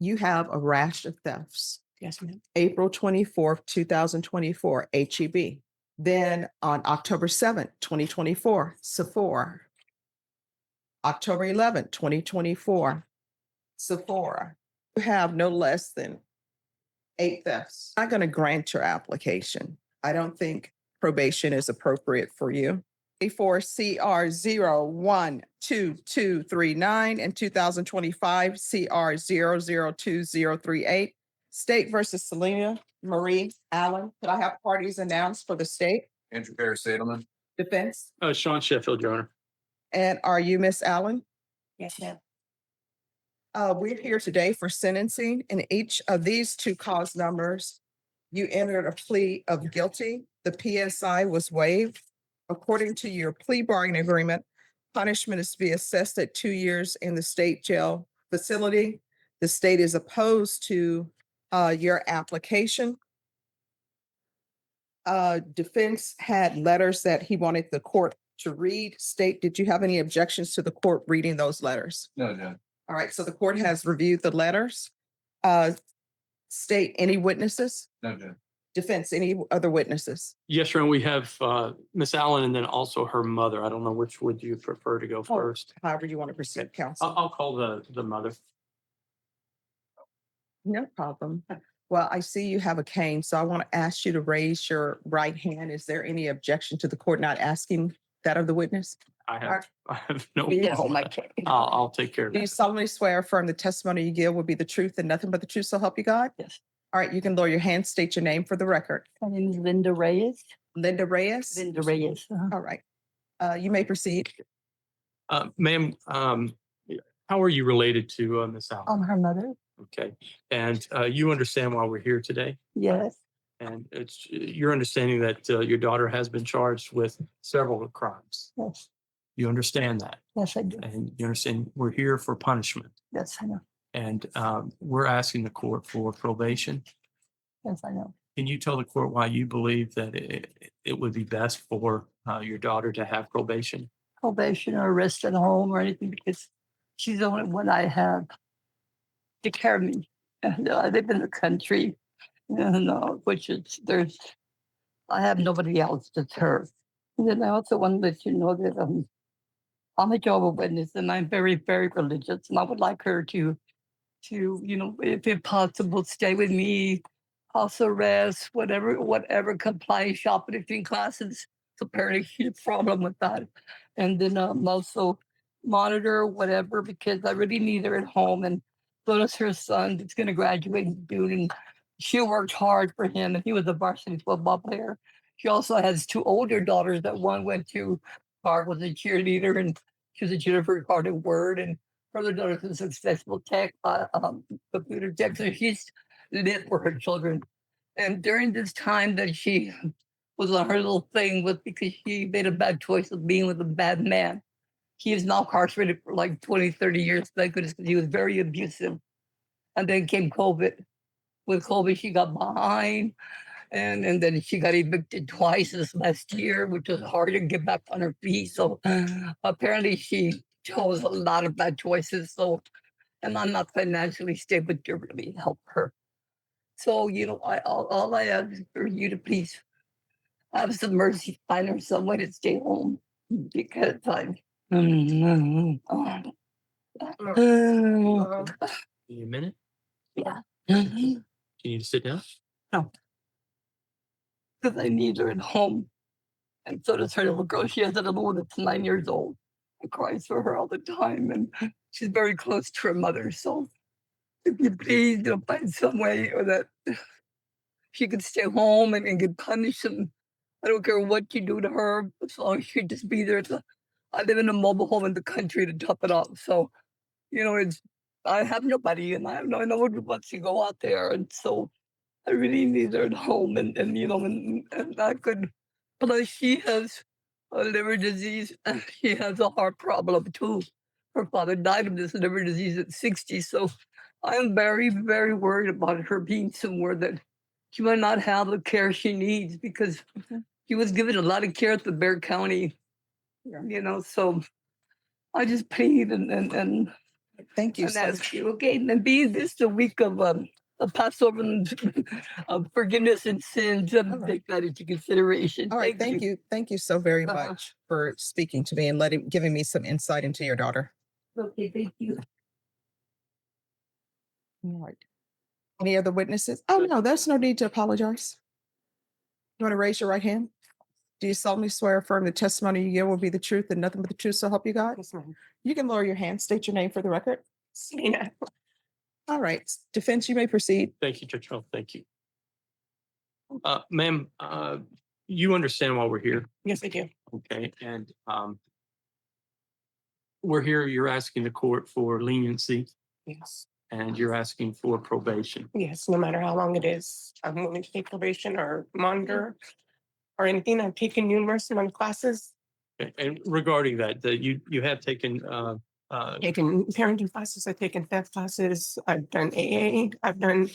You have a rash of thefts. Yes, ma'am. April 24th, 2024, HEB. Then on October 7th, 2024, Sephora. October 11th, 2024, Sephora. You have no less than 8 thefts. I'm not going to grant your application. I don't think probation is appropriate for you. For CR 012239 and 2025 CR 002038. State versus Selena Marie Allen. Could I have parties announced for the state? Andrew Harris Sadelman. Defense. Sean Sheffield, Your Honor. And are you Miss Allen? Yes, ma'am. We're here today for sentencing. In each of these 2 cause numbers, you entered a plea of guilty. The PSI was waived. According to your plea bargaining agreement, punishment is to be assessed at 2 years in the state jail facility. The state is opposed to your application. Defense had letters that he wanted the court to read. State, did you have any objections to the court reading those letters? No, Judge. All right, so the court has reviewed the letters. State, any witnesses? No, Judge. Defense, any other witnesses? Yes, Your Honor. We have Miss Allen and then also her mother. I don't know which would you prefer to go first. However you want to proceed, counsel. I'll call the mother. No problem. Well, I see you have a cane, so I want to ask you to raise your right hand. Is there any objection to the court not asking that of the witness? I have no. Yeah. problem. I'll take care of Do you that. solemnly swear or affirm the testimony you give will be the truth and nothing but the truth, so help you God? Yes. All right, you can lower your hand, state your name for the record. My name is Linda Reyes. Linda Reyes? Linda Reyes. All right. You may proceed. Ma'am, how are you related to Miss Allen? I'm her mother. Okay. And you understand why we're here today? Yes. And it's your understanding that your daughter has been charged with several crimes. Yes. You understand that? Yes, I do. And you understand we're here for punishment. Yes, I know. And we're asking the court for probation. Yes, I know. Can you tell the court why you believe that it would be best for your daughter to have probation? Probation or arrest at home or anything, because she's the only one I have to care of me. And I live in the country, and I have nobody else to serve. And then I also want to let you know that I'm a Jehovah's Witness, and I'm very, very religious, and I would like her to if possible, stay with me, house arrest, whatever, comply, shopping between classes. So apparently she's a problem with that. And then also monitor whatever, because I really need her at home. And so does her son that's going to graduate in June. And she worked hard for him, and he was a varsity football player. She also has 2 older daughters that one went to Clark, was a cheerleader, and she was a cheerleader for Garden Word, and her other daughter's a successful computer tech. So she's lit for her children. And during this time that she was on her little thing was because she made a bad choice of being with a bad man. He is now incarcerated for like 20, 30 years. Thank goodness, because he was very abusive. And then came COVID. With COVID, she got behind. And then she got evicted twice this last year, which was hard to get back on her feet. So apparently she chose a lot of bad choices. So, and I'm not financially stable to really help her. So, all I ask is for you to please have some mercy, find her some way to stay home, because I'm. Give you a minute. Yeah. You need to sit down. No. Because I need her at home. And so does her little girl. She has a little one that's 9 years old. I cries for her all the time. And she's very close to her mother. So if you please find some way or that she could stay home and get punished. And I don't care what you do to her, as long as she just be there. I live in a mobile home in the country to top it off. So, I have nobody, and I know nobody wants to go out there. And so I really need her at home, and I could. Plus, she has a liver disease, and she has a heart problem too. Her father died of this liver disease at 60, so I am very, very worried about her being somewhere that she might not have the care she needs, because she was given a lot of care at the Bexar County. So I just plead and Thank you. And So, ask you, okay, and B, this is the week of Passover and of forgiveness and sins. All right. Take that into consideration. all right. Thank you. Thank you so very Uh-huh. much for speaking to me and giving me some insight into your daughter. Okay, thank you. All right. Any other witnesses? Oh, no, there's no need to apologize. You want to raise your right hand? Do you solemnly swear or affirm the testimony you give will be the truth and nothing but the truth, so help you God? Yes, ma'am. You can lower your hand, state your name for the record. Selena. All right, defense, you may proceed. Thank you, Judge Hull. Thank you. Ma'am, you understand why we're here, Yes, I do. okay? And we're here, you're asking the court for leniency Yes. and you're asking for probation. Yes, no matter how long it is, I'm willing to take probation or monitor or anything. I've taken numerous amount of classes, And regarding that, you have taken taken parenting classes, I've taken theft classes, I've done AA, I've done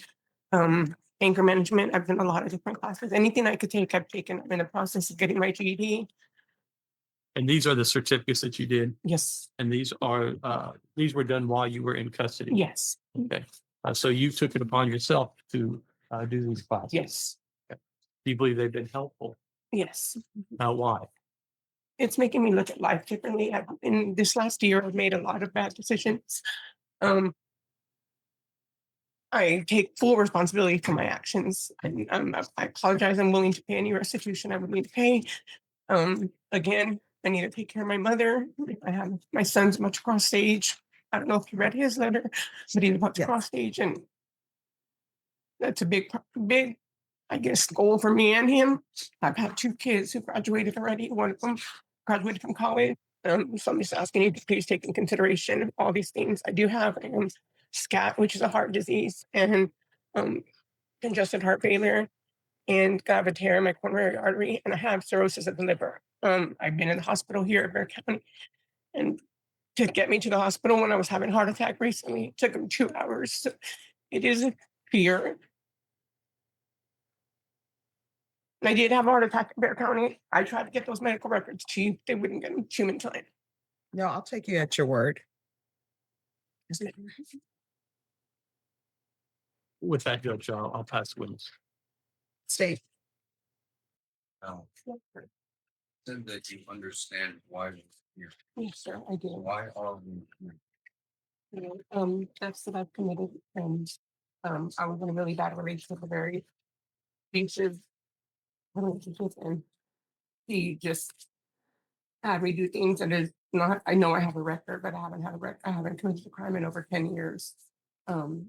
anger management, I've done a lot of different classes. Anything I could take, I've taken. I'm in the process of getting my GED. and these are the certificates that you did, Yes, and these were done while you were in custody. yes, Okay. So you took it upon yourself to do these classes. yes, Do you believe they've been helpful? yes. Why? It's making me look at life differently. In this last year, I've made a lot of bad decisions. I take full responsibility for my actions. And I apologize. I'm willing to pay any restitution I would need to pay. Again, I need to take care of my mother. I have my son's much cross stage. I don't know if you read his letter, but he's much Yes. cross stage, and that's a big, I guess, goal for me and him. I've had 2 kids who graduated already. One of them graduated from college. So I'm just asking you to please take in consideration all these things. I do have SCAT, which is a heart disease, and congested heart failure, and I have a tear in my coronary artery, and I have cirrhosis of the liver. I've been in the hospital here at Bear County, and to get me to the hospital when I was having a heart attack recently, it took them 2 hours. So it is a fear. And I did have a heart attack in Bear County. I tried to get those medical records to you. They wouldn't get them to you in time. No, I'll take you at your word. With that, Judge, I'll pass the witness. State. Said that you understand why you're here. Yes, sir, I do. Why are we here? That's that I've committed, and I was in a really bad relationship, a very abusive relationship, and he just had me do things that is not. I know I have a record, but I haven't had a record. I haven't committed a crime in over 10 years, and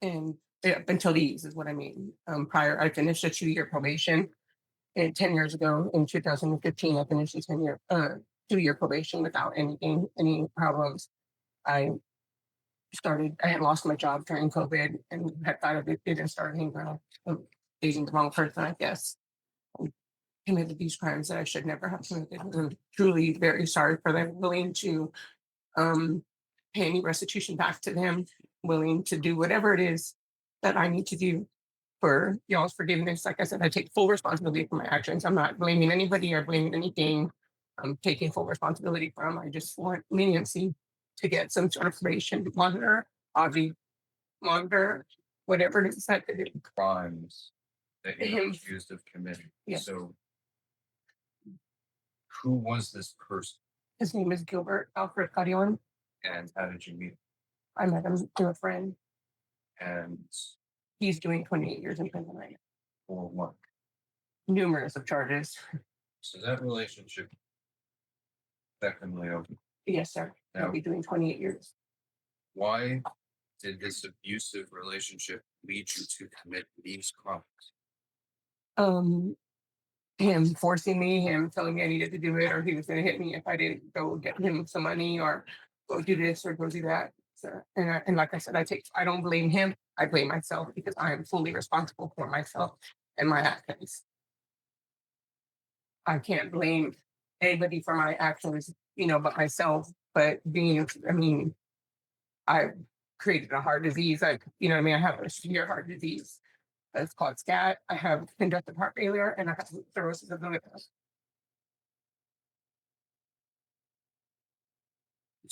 up until these is what I mean. Prior, I finished a 2-year probation, and 10 years ago in 2015, I finished a 2-year probation without any problems. I had lost my job during COVID and had thought of it and started hanging around, dating the wrong person, I guess. I committed these crimes that I should never have committed. I'm truly very sorry for them, willing to pay any restitution back to them, willing to do whatever it is that I need to do for y'all's forgiveness. Like I said, I take full responsibility for my actions. I'm not blaming anybody or blaming anything. I'm taking full responsibility for them. I just want leniency to get some sort of probation monitor, obviously monitor, whatever it is that they do. Crimes that you're Him. accused of committing. Yes. So who was this person His name is Gilbert Alfred Carrion. and how did you meet? I met him through a friend. And He's doing 28 years in prison right for what? now. Numerous of charges. So that relationship effectively over. Yes, sir. He'll Now, be doing 28 years. why did this abusive relationship lead you to commit these crimes? Him forcing me, him telling me I needed to do it, or he was going to hit me if I didn't go get him some money or go do this or go do that. So, and like I said, I don't blame him. I blame myself because I am fully responsible for myself and my actions. I can't blame anybody for my actions, but myself. But I created a heart disease. I have a severe heart disease. It's called SCAT. I have congestive heart failure, and I have cirrhosis of the liver.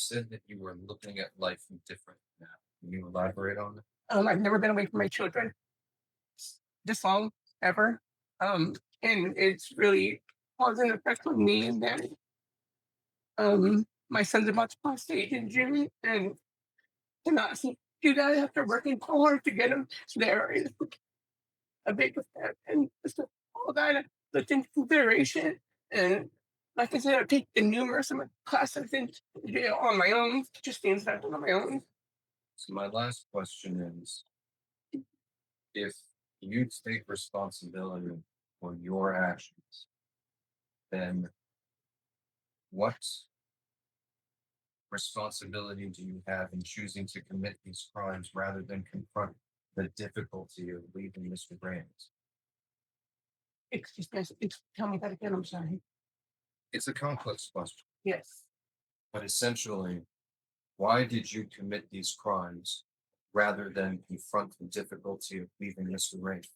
said that you were looking at life different now. Can you elaborate on that? I've never been away from my children this long ever. And it's really causing an effect on me and then my son's about to pass stage in June and to not see you guys after working so hard to get him there is a big effect and just all that looked into consideration. And like I said, I've taken numerous of my classes in jail on my own, just things that I've done on my own. So my last question is, if you take responsibility for your actions, then what responsibility do you have in choosing to commit these crimes rather than confront the difficulty of leaving Mr. Brands? Excuse me, tell me that again, I'm sorry. It's a complex question, Yes. but essentially, why did you commit these crimes rather than confront the difficulty of leaving Mr. Brands?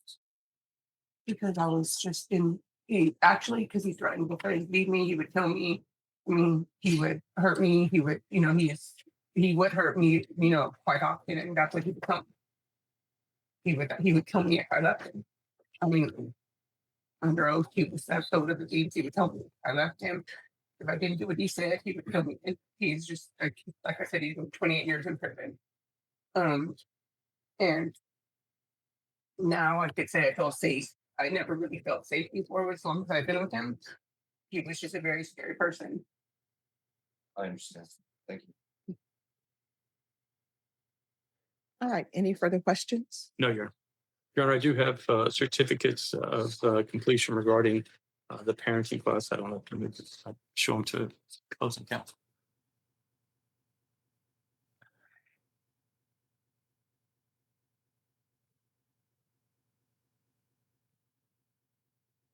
Because I was just because he threatened before he'd leave me, he would kill me. I mean, he would hurt me. He would, he would hurt me, quite often, and that's what he become. He would kill me if I left him. I mean, under oath, he was so to the deeds. He would tell me if I left him. If I didn't do what he said, he would kill me. And he's just like I said, he's been 28 years in prison. And now I could say I feel safe. I never really felt safe before as long as I've been with him. He was just a very scary person. I understand. Thank you. All right, any further questions? No, Your Honor, I do have certificates of completion regarding the parenting class. I don't know if you would show them to closing counsel.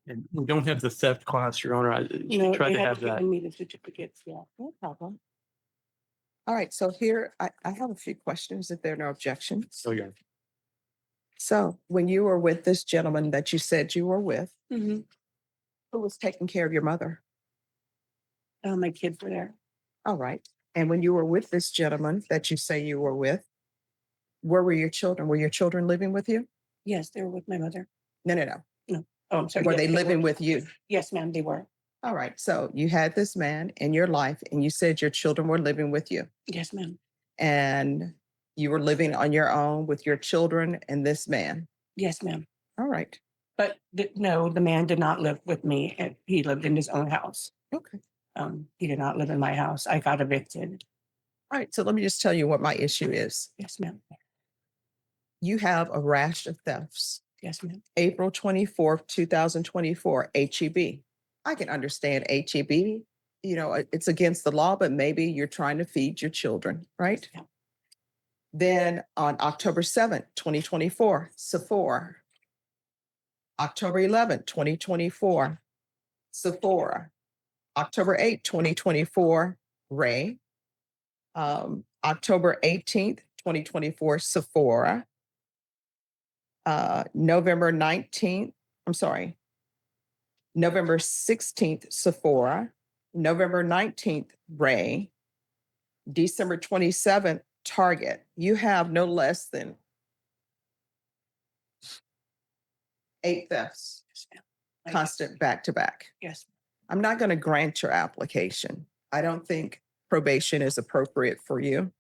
And we don't have the theft class, Your Honor. I tried to have that. me the certificates. Yeah, No problem. All right, so here, I have a few questions if there are no objections. Oh, Your Honor. So when you were with this gentleman that you said you were with, Mm-hmm. who was taking care of your mother? My kids were there. All right. And when you were with this gentleman that you say you were with, where were your children? Were your children living with you? Yes, they were with my mother. No. Oh, I'm sorry. Were yes, they living were. with you? Yes, ma'am, they were. All right. So you had this man in your life and you said your children were living with you Yes, ma'am. and you were living on your own with your children and this man. Yes, ma'am. All right. But no, the man did not live with me. He lived in his own house. Okay. He did not live in my house. I got evicted. All right. So let me just tell you what my issue is. Yes, ma'am. You have a rash of thefts. Yes, ma'am. April 24th, 2024, HEB. I can understand HEB. It's against the law, but maybe you're trying to feed your children, right? Yeah. Then on October 7th, 2024, Sephora. October 11th, 2024, Sephora. October 8th, 2024, Ray. October 18th, 2024, Sephora. November 19th, November 16th, Sephora. November 19th, Ray. December 27th, Target. You have no less than 8 thefts, Yes, ma'am. constant back to back. Yes. I'm not going to grant your application. I don't think probation is appropriate for you.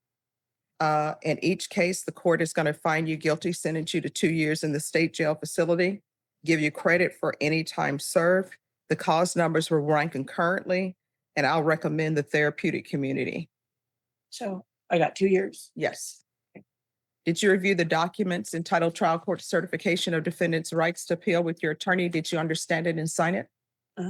In each case, the court is going to find you guilty, sentence you to 2 years in the state jail facility, give you credit for any time served. The cause numbers will run concurrently, and I'll recommend the therapeutic community. So I got 2 years. Yes. Did you review the documents entitled Trial Court Certification of Defendant's Rights to Appeal with your attorney? Did you understand it and sign it? I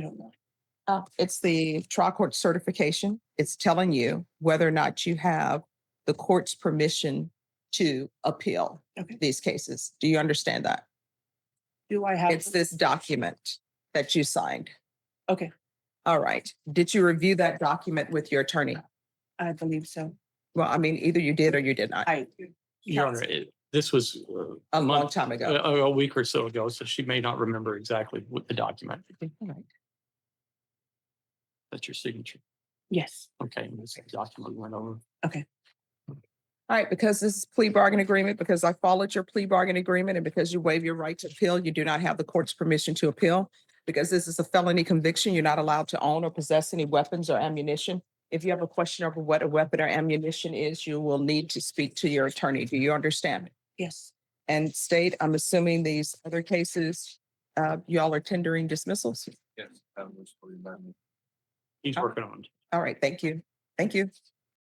don't know. It's the trial court certification. It's telling you whether or not you have the court's permission to appeal Okay. these cases. Do you understand that? Do I have? It's this document that you signed. Okay, All right. Did you review that document with your attorney? I believe so. Well, I mean, either you did or you did not. Your Honor, this was A long time ago. a week or so ago, so she may not remember exactly what the document. All right. That's your signature. Yes. Okay, this document went over. All right, because this is plea bargain agreement, because I followed your plea bargain agreement and because you waive your right to appeal, you do not have the court's permission to appeal. Because this is a felony conviction, you're not allowed to own or possess any weapons or ammunition. If you have a question over what a weapon or ammunition is, you will need to speak to your attorney. Do you understand? Yes. And state, I'm assuming these other cases, y'all are tendering dismissals. Yes, that was pretty bad. He's working on it. All right, thank you. Thank you.